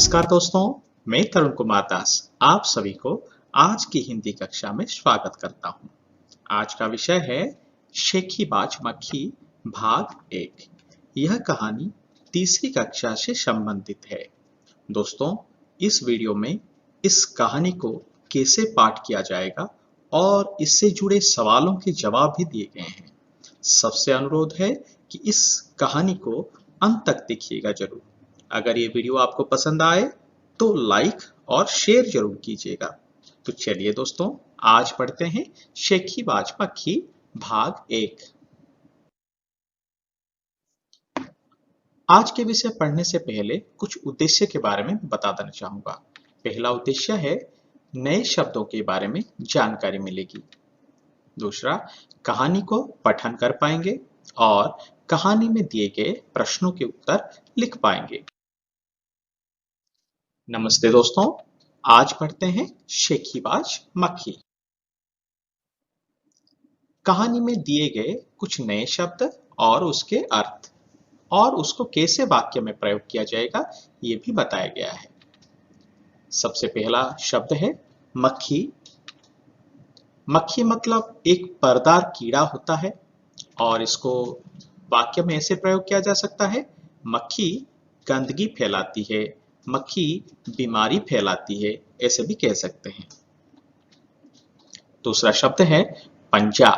नमस्कार दोस्तों, मैं तरुण कुमार दास आप सभी को आज की हिंदी कक्षा में स्वागत करता हूं। आज का विषय है शेखीबाज मक्खी भाग 1। यह कहानी तीसरी कक्षा से संबंधित है। दोस्तों, इस वीडियो में इस कहानी को कैसे पाठ किया जाएगा और इससे जुड़े सवालों के जवाब भी दिए गए हैं। सबसे अनुरोध है कि इस कहानी को अंत तक देखिएगा जरूर। अगर ये वीडियो आपको पसंद आए तो लाइक और शेयर जरूर कीजिएगा। तो चलिए दोस्तों, आज पढ़ते हैं शेखीबाज मक्खी भाग 1। आज के विषय पढ़ने से पहले कुछ उद्देश्य के बारे में बता देना चाहूंगा। पहला उद्देश्य है नए शब्दों के बारे में जानकारी मिलेगी। दूसरा, कहानी को पठन कर पाएंगे और कहानी में दिए गए प्रश्नों के उत्तर लिख पाएंगे। नमस्ते दोस्तों, आज पढ़ते हैं शेखीबाज मक्खी। कहानी में दिए गए कुछ नए शब्द और उसके अर्थ और उसको कैसे वाक्य में प्रयोग किया जाएगा ये भी बताया गया है। सबसे पहला शब्द है मक्खी। मक्खी मतलब एक परदार कीड़ा होता है और इसको वाक्य में ऐसे प्रयोग किया जा सकता है, मक्खी गंदगी फैलाती है, मक्खी बीमारी फैलाती है, ऐसे भी कह सकते हैं। दूसरा शब्द है पंजा।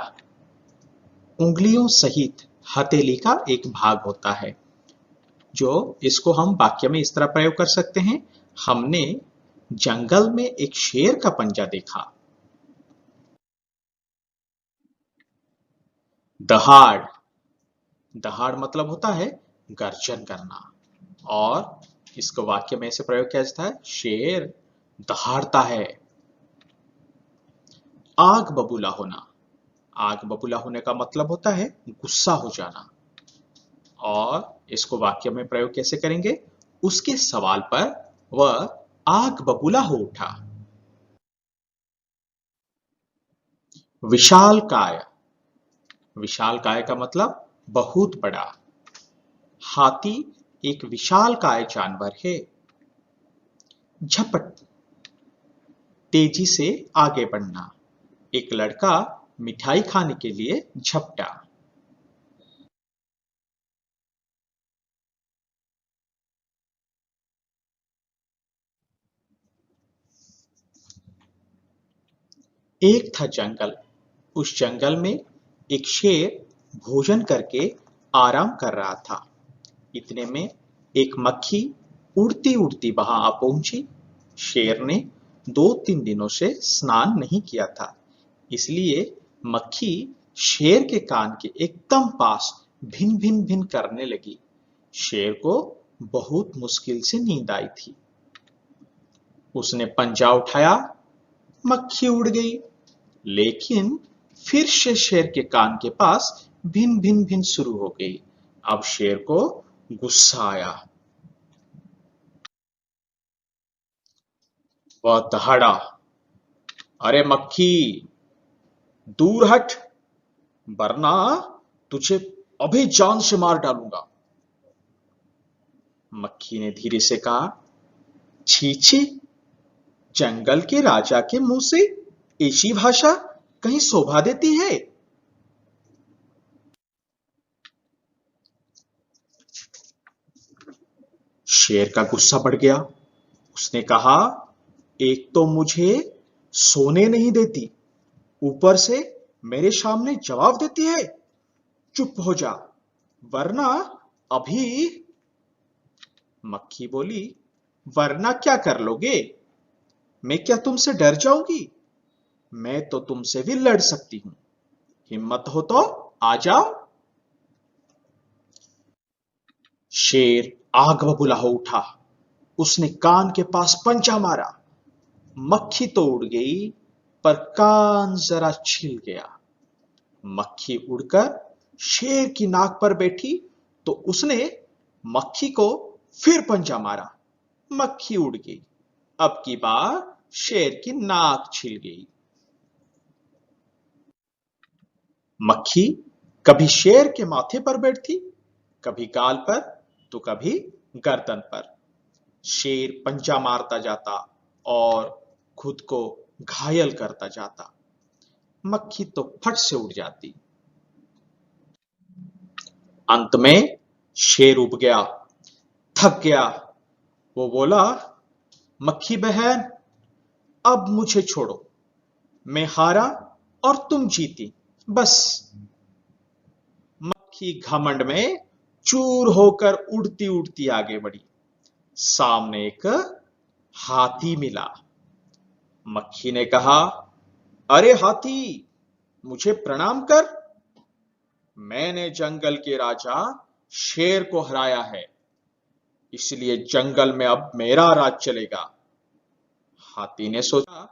उंगलियों सहित हथेली का एक भाग होता है, जो इसको हम वाक्य में इस तरह प्रयोग कर सकते हैं, हमने जंगल में एक शेर का पंजा देखा। दहाड़। दहाड़ मतलब होता है गर्जन करना और इसको वाक्य में ऐसे प्रयोग किया जाता है, शेर दहाड़ता है। आग बबूला होना। आग बबूला होने का मतलब होता है गुस्सा हो जाना और इसको वाक्य में प्रयोग कैसे करेंगे, उसके सवाल पर वह आग बबूला हो उठा। विशाल काय। विशाल काय का मतलब बहुत बड़ा। हाथी एक विशाल काय जानवर है। झपट, तेजी से आगे बढ़ना। एक लड़का मिठाई खाने के लिए झपटा। एक था जंगल। उस जंगल में एक शेर भोजन करके आराम कर रहा था। इतने में एक मक्खी उड़ती उड़ती वहां आ पहुंची। शेर ने 2-3 दिनों से स्नान नहीं किया था, इसलिए मक्खी शेर के कान के एकदम पास भिन भिन भिन करने लगी। शेर को बहुत मुश्किल से नींद आई थी। उसने पंजा उठाया, मक्खी उड़ गई, लेकिन फिर से शेर के कान के पास भिन भिन भिन शुरू हो गई। अब शेर को गुस्सा आया। वह दहाड़ा, अरे मक्खी, दूर हट, वरना तुझे अभी जान से मार डालूंगा। मक्खी ने धीरे से कहा, छी छी, जंगल के राजा के मुंह से ऐसी भाषा कहीं शोभा देती है। शेर का गुस्सा बढ़ गया। उसने कहा, एक तो मुझे सोने नहीं देती, ऊपर से मेरे सामने जवाब देती है। चुप हो जा, वरना अभी। मक्खी बोली, वरना क्या कर लोगे? मैं क्या तुमसे डर जाऊंगी? मैं तो तुमसे भी लड़ सकती हूं। हिम्मत हो तो आ जाओ। शेर आग बबूला हो उठा। उसने कान के पास पंजा मारा। मक्खी तो उड़ गई, पर कान जरा छिल गया। मक्खी उड़कर शेर की नाक पर बैठी तो उसने मक्खी को फिर पंजा मारा। मक्खी उड़ गई। अब की बार शेर की नाक छिल गई। मक्खी कभी शेर के माथे पर बैठती, कभी गाल पर, तो कभी गर्दन पर। शेर पंजा मारता जाता और खुद को घायल करता जाता। मक्खी तो फट से उड़ जाती। अंत में शेर उब गया, थक गया। वो बोला, मक्खी बहन, अब मुझे छोड़ो। मैं हारा और तुम जीती, बस। मक्खी घमंड में चूर होकर उड़ती उड़ती आगे बढ़ी। सामने एक हाथी मिला। मक्खी ने कहा, अरे हाथी, मुझे प्रणाम कर। मैंने जंगल के राजा शेर को हराया है, इसलिए जंगल में अब मेरा राज चलेगा। हाथी ने सोचा,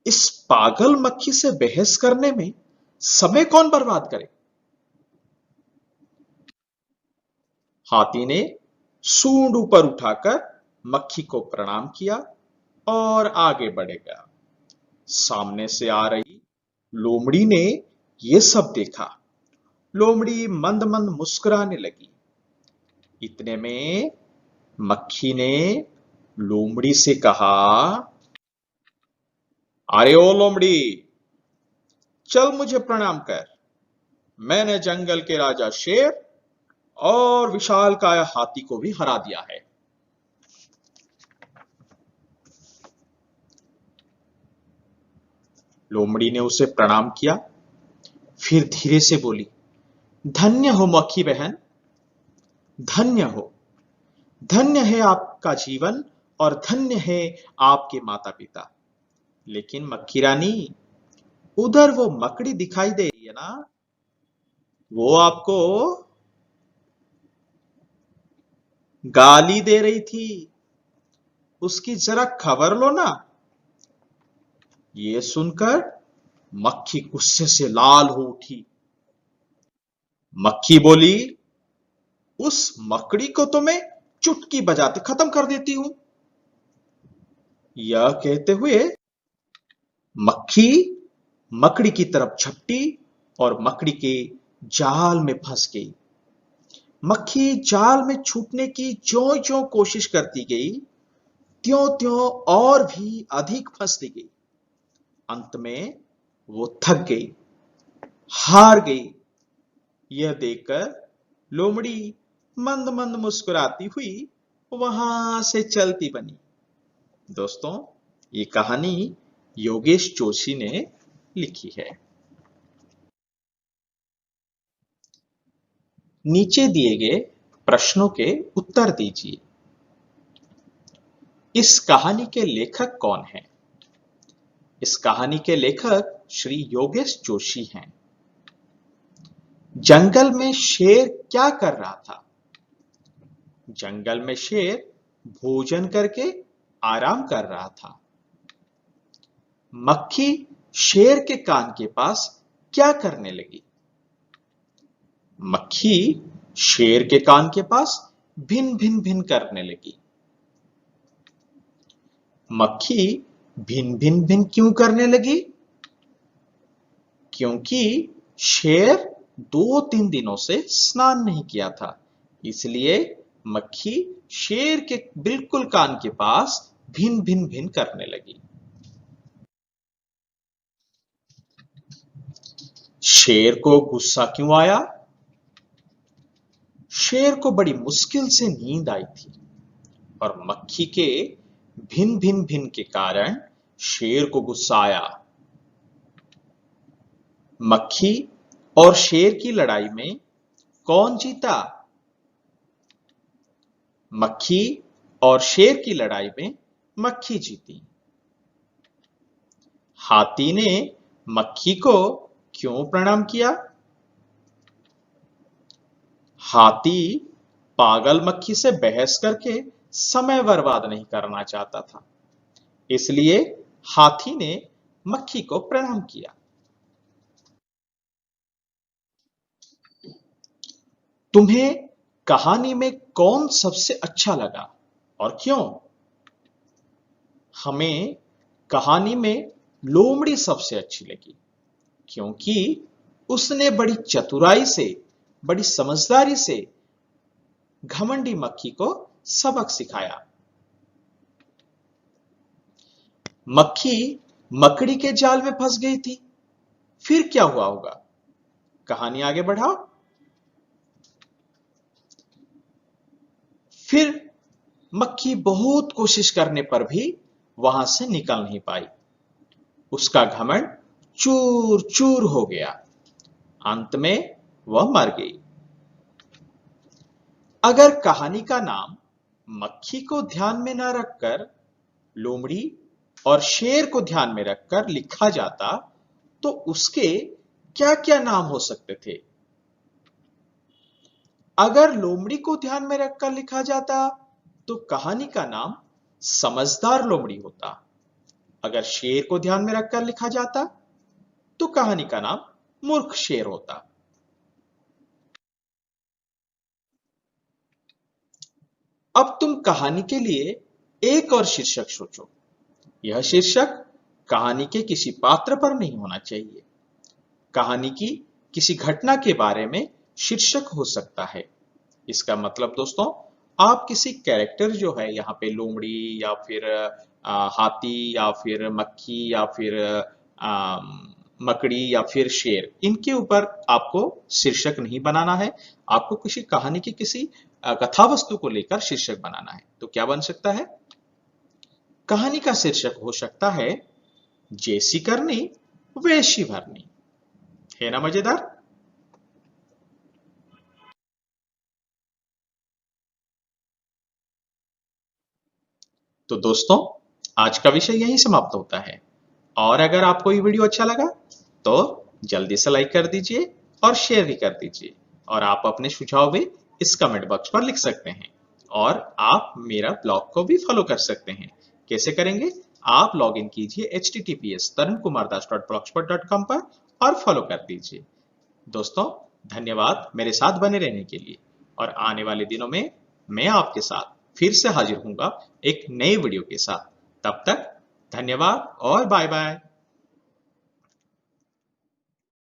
इस पागल मक्खी से बहस करने में समय कौन बर्बाद करे। हाथी ने सूंड ऊपर उठाकर मक्खी को प्रणाम किया और आगे बढ़ेगा। सामने से आ रही लोमड़ी ने यह सब देखा। लोमड़ी मंद मंद मुस्कुराने लगी। इतने में मक्खी ने लोमड़ी से कहा, अरे ओ लोमड़ी, चल मुझे प्रणाम कर। मैंने जंगल के राजा शेर और विशालकाय हाथी को भी हरा दिया है। लोमड़ी ने उसे प्रणाम किया, फिर धीरे से बोली, धन्य हो मक्खी बहन, धन्य हो। धन्य है आपका जीवन और धन्य है आपके माता पिता। लेकिन मक्खी रानी, उधर वो मकड़ी दिखाई दे रही है ना, वो आपको गाली दे रही थी। उसकी जरा खबर लो ना। ये सुनकर मक्खी गुस्से से लाल हो उठी। मक्खी बोली, उस मकड़ी को तो मैं चुटकी बजाते खत्म कर देती हूं। यह कहते हुए मक्खी मकड़ी की तरफ झपटी और मकड़ी के जाल में फंस गई। मक्खी जाल में छूटने की ज्यों ज्यों कोशिश करती गई, त्यों त्यों और भी अधिक फंसती गई। अंत में वो थक गई, हार गई। यह देखकर लोमड़ी मंद मंद मुस्कुराती हुई वहां से चलती बनी। दोस्तों, ये कहानी योगेश जोशी ने लिखी है। नीचे दिए गए प्रश्नों के उत्तर दीजिए। इस कहानी के लेखक कौन हैं? इस कहानी के लेखक श्री योगेश जोशी हैं। जंगल में शेर क्या कर रहा था? जंगल में शेर भोजन करके आराम कर रहा था। मक्खी शेर के कान के पास क्या करने लगी? मक्खी शेर के कान के पास भिन भिन भिन करने लगी। मक्खी भिन भिन भिन क्यों करने लगी? क्योंकि शेर 2-3 दिनों से स्नान नहीं किया था, इसलिए मक्खी शेर के बिल्कुल कान के पास भिन भिन भिन करने लगी। शेर को गुस्सा क्यों आया? शेर को बड़ी मुश्किल से नींद आई थी और मक्खी के भिन भिन भिन के कारण शेर को गुस्सा आया। मक्खी और शेर की लड़ाई में कौन जीता? मक्खी और शेर की लड़ाई में मक्खी जीती। हाथी ने मक्खी को क्यों प्रणाम किया? हाथी पागल मक्खी से बहस करके समय बर्बाद नहीं करना चाहता था, इसलिए हाथी ने मक्खी को प्रणाम किया। तुम्हें कहानी में कौन सबसे अच्छा लगा और क्यों? हमें कहानी में लोमड़ी सबसे अच्छी लगी, क्योंकि उसने बड़ी चतुराई से, बड़ी समझदारी से घमंडी मक्खी को सबक सिखाया। मक्खी मकड़ी के जाल में फंस गई थी। फिर क्या हुआ होगा? कहानी आगे बढ़ाओ। फिर मक्खी बहुत कोशिश करने पर भी वहां से निकल नहीं पाई। उसका घमंड चूर चूर हो गया। अंत में वह मर गई। अगर कहानी का नाम मक्खी को ध्यान में न रखकर लोमड़ी और शेर को ध्यान में रखकर लिखा जाता तो उसके क्या क्या नाम हो सकते थे? अगर लोमड़ी को ध्यान में रखकर लिखा जाता तो कहानी का नाम समझदार लोमड़ी होता। अगर शेर को ध्यान में रखकर लिखा जाता तो कहानी का नाम मूर्ख शेर होता। अब तुम कहानी के लिए एक और शीर्षक सोचो। यह शीर्षक कहानी के किसी पात्र पर नहीं होना चाहिए। कहानी की किसी घटना के बारे में शीर्षक हो सकता है। इसका मतलब दोस्तों, आप किसी कैरेक्टर जो है यहाँ पे लोमड़ी या फिर हाथी या फिर मक्खी या फिर मकड़ी या फिर शेर, इनके ऊपर आपको शीर्षक नहीं बनाना है। आपको किसी कहानी की किसी कथा वस्तु को लेकर शीर्षक बनाना है। तो क्या बन सकता है? कहानी का शीर्षक हो सकता है जैसी करनी वैसी भरनी। है ना मजेदार? तो दोस्तों, आज का विषय यहीं समाप्त होता है। और अगर आपको ये वीडियो अच्छा लगा तो जल्दी से लाइक कर दीजिए और शेयर भी कर दीजिए। और आप अपने सुझाव भी इस कमेंट बॉक्स पर लिख सकते हैं। और आप मेरा ब्लॉग को भी फॉलो कर सकते हैं। कैसे करेंगे? आप लॉग इन कीजिए https://tarunkumardas.blogspot.com पर और फॉलो कर दीजिए। दोस्तों, धन्यवाद मेरे साथ बने रहने के लिए। और आने वाले दिनों में मैं आपके साथ फिर से हाजिर होऊंगा एक नए वीडियो के साथ। तब तक धन्यवाद और बाय बाय।